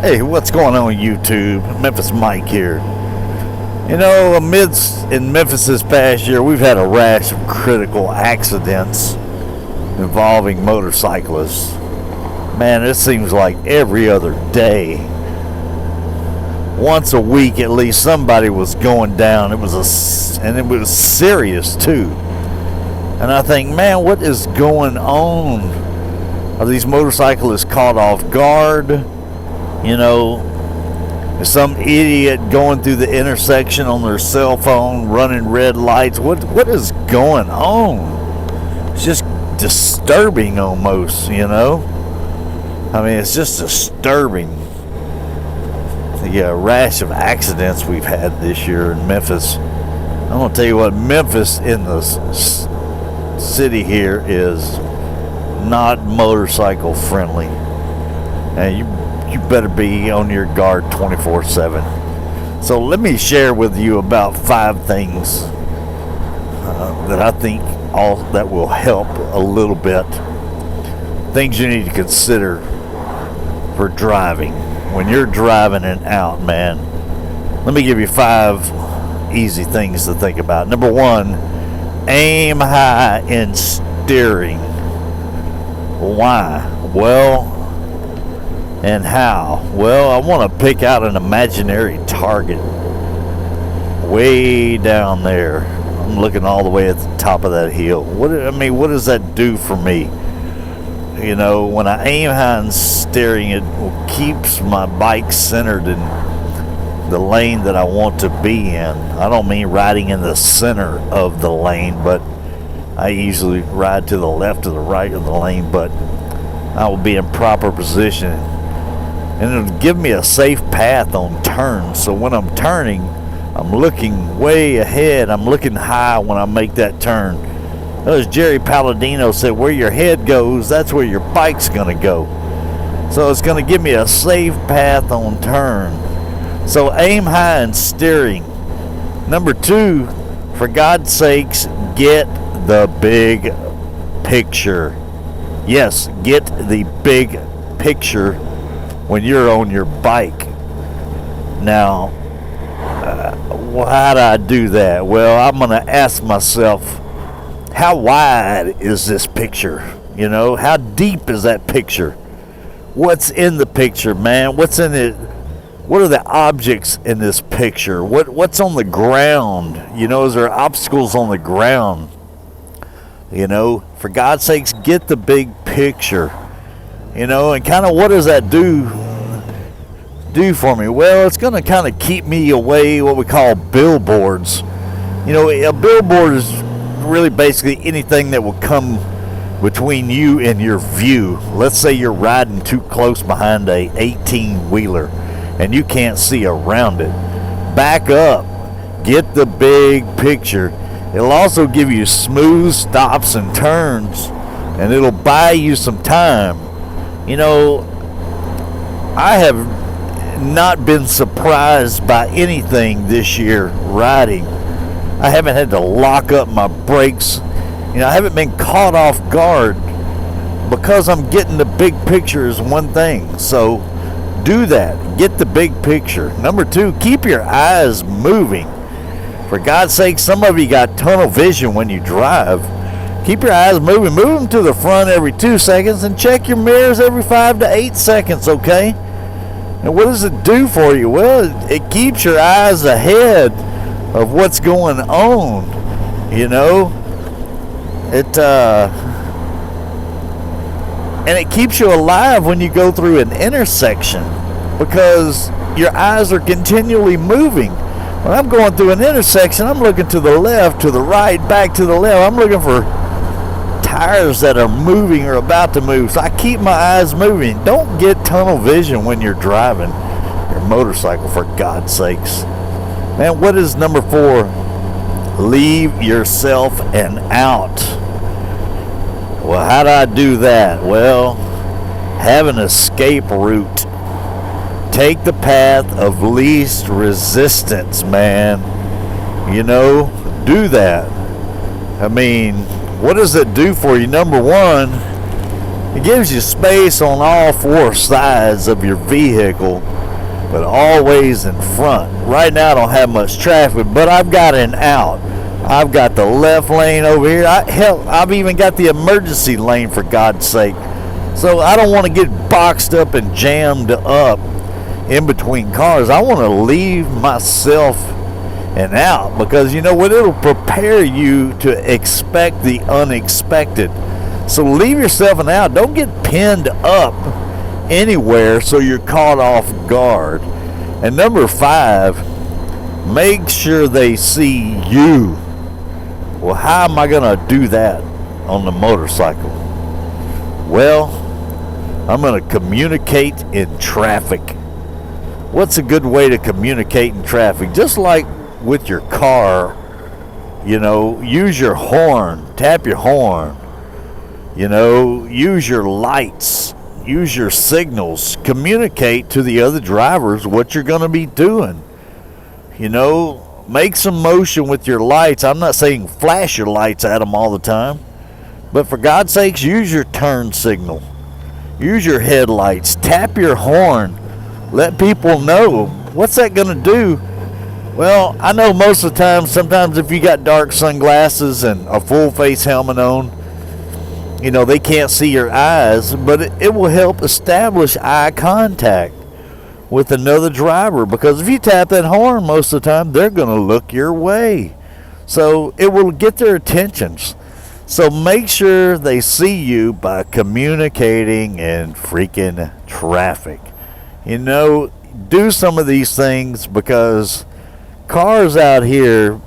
Hey, what's going on YouTube? MemphisMike here. You know, in Memphis this past year, we've had a rash of critical accidents involving motorcyclists. Man, it seems like every other day, once a week at least, somebody was going down. It was serious too. And I think, man, what is going on? Are these motorcyclists caught off guard? You know, is some idiot going through the intersection on their cell phone, running red lights? What is going on? It's just disturbing almost, you know? I mean, it's just disturbing. The rash of accidents we've had this year in Memphis. I'm going to tell you what, Memphis in the city here is not motorcycle friendly. And you better be on your guard 24/7. So let me share with you about 5 things that I think that will help a little bit. Things you need to consider for driving when you're driving and out, man. Let me give you 5 easy things to think about. Number 1, aim high in steering. Why? Well, and how? Well, I want to pick out an imaginary target way down there. I'm looking all the way at the top of that hill. What does that do for me? You know, when I aim high and steering, it keeps my bike centered in the lane that I want to be in. I don't mean riding in the center of the lane, but I easily ride to the left or the right of the lane, but I will be in proper position. And it'll give me a safe path on turns. So when I'm turning, I'm looking way ahead. I'm looking high when I make that turn. As Jerry Palladino said, where your head goes, that's where your bike's going to go. So it's going to give me a safe path on turn. So aim high in steering. Number 2, for God's sakes, get the big picture. Yes, get the big picture when you're on your bike. Now, how do I do that? Well, I'm going to ask myself, how wide is this picture? You know, how deep is that picture? What's in the picture, man? What's in it? What are the objects in this picture? What's on the ground? You know, is there obstacles on the ground? You know, for God's sakes, get the big picture. You know, and kind of what does that do for me? Well, it's going to kind of keep me away what we call billboards. You know, a billboard is really basically anything that will come between you and your view. Let's say you're riding too close behind a 18-wheeler and you can't see around it. Back up. Get the big picture. It'll also give you smooth stops and turns, and it'll buy you some time. You know, I have not been surprised by anything this year riding. I haven't had to lock up my brakes. You know, I haven't been caught off guard because I'm getting the big picture is one thing. So do that. Get the big picture. Number 2, keep your eyes moving. For God's sake, some of you got tunnel vision when you drive. Keep your eyes moving. Move them to the front every 2 seconds and check your mirrors every 5 to 8 seconds, okay? And what does it do for you? Well, it keeps your eyes ahead of what's going on, you know? And it keeps you alive when you go through an intersection because your eyes are continually moving. When I'm going through an intersection, I'm looking to the left, to the right, back to the left. I'm looking for tires that are moving or about to move. So I keep my eyes moving. Don't get tunnel vision when you're driving your motorcycle, for God's sakes. Man, what is number 4? Leave yourself an out. Well, how do I do that? Well, have an escape route. Take the path of least resistance, man. You know, do that. I mean, what does it do for you? Number 1, It gives you space on all four sides of your vehicle, but always in front. Right now I don't have much traffic, but I've got an out. I've got the left lane over here. I've even got the emergency lane, for God's sake. So I don't want to get boxed up and jammed up in between cars. I want to leave myself an out, because you know what? It'll prepare you to expect the unexpected. So leave yourself an out. Don't get pinned up anywhere so you're caught off guard. And number 5, make sure they see you. Well, how am I going to do that on the motorcycle? Well, I'm going to communicate in traffic. What's a good way to communicate in traffic? Just like with your car, you know, use your horn, tap your horn, you know, use your lights, use your signals, communicate to the other drivers what you're going to be doing. You know, make some motion with your lights. I'm not saying flash your lights at them all the time, but for God's sakes, use your turn signal. Use your headlights. Tap your horn. Let people know. What's that going to do? Well, I know most of the time, sometimes if you got dark sunglasses and a full face helmet on, you know, they can't see your eyes, but it will help establish eye contact with another driver, because if you tap that horn most of the time, they're going to look your way. So it will get their attentions. So make sure they see you by communicating in freaking traffic. You know, do some of these things, because cars out here,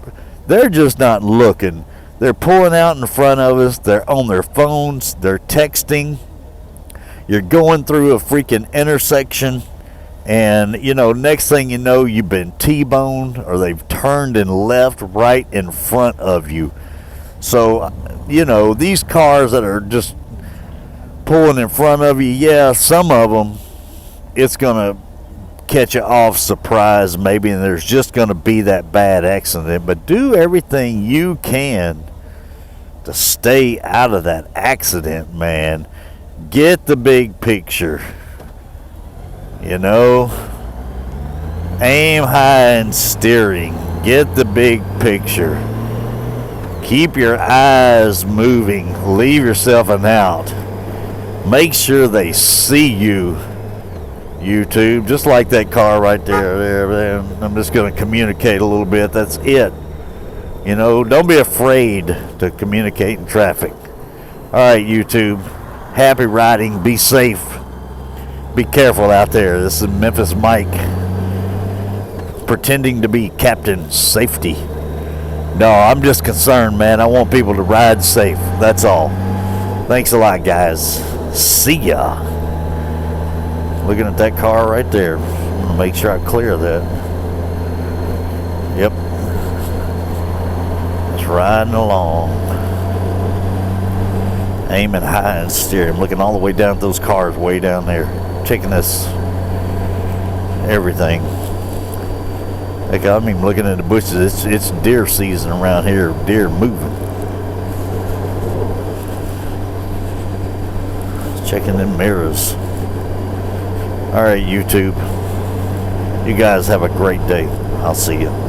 they're just not looking. They're pulling out in front of us. They're on their phones. They're texting. You're going through a freaking intersection, and, you know, next thing you know, you've been T-boned, or they've turned and left right in front of you. So, you know, these cars that are just pulling in front of you, yeah, some of them, it's going to catch you off surprise maybe, and there's just going to be that bad accident. But do everything you can to stay out of that accident, man. Get the big picture. You know, aim high in steering. Get the big picture. Keep your eyes moving. Leave yourself an out. Make sure they see you, YouTube, just like that car right there. I'm just going to communicate a little bit. That's it. You know, don't be afraid to communicate in traffic. All right, YouTube. Happy riding. Be safe. Be careful out there. This is MemphisMike, pretending to be Captain Safety. No, I'm just concerned, man. I want people to ride safe. That's all. Thanks a lot, guys. See ya. Looking at that car right there. I'm going to make sure I clear that. Yep. Just riding along. Aiming high and steering. I'm looking all the way down at those cars way down there. Checking this. Everything. Heck, I'm even looking at the bushes. It's deer season around here. Deer moving. Checking them mirrors. All right, YouTube. You guys have a great day. I'll see you.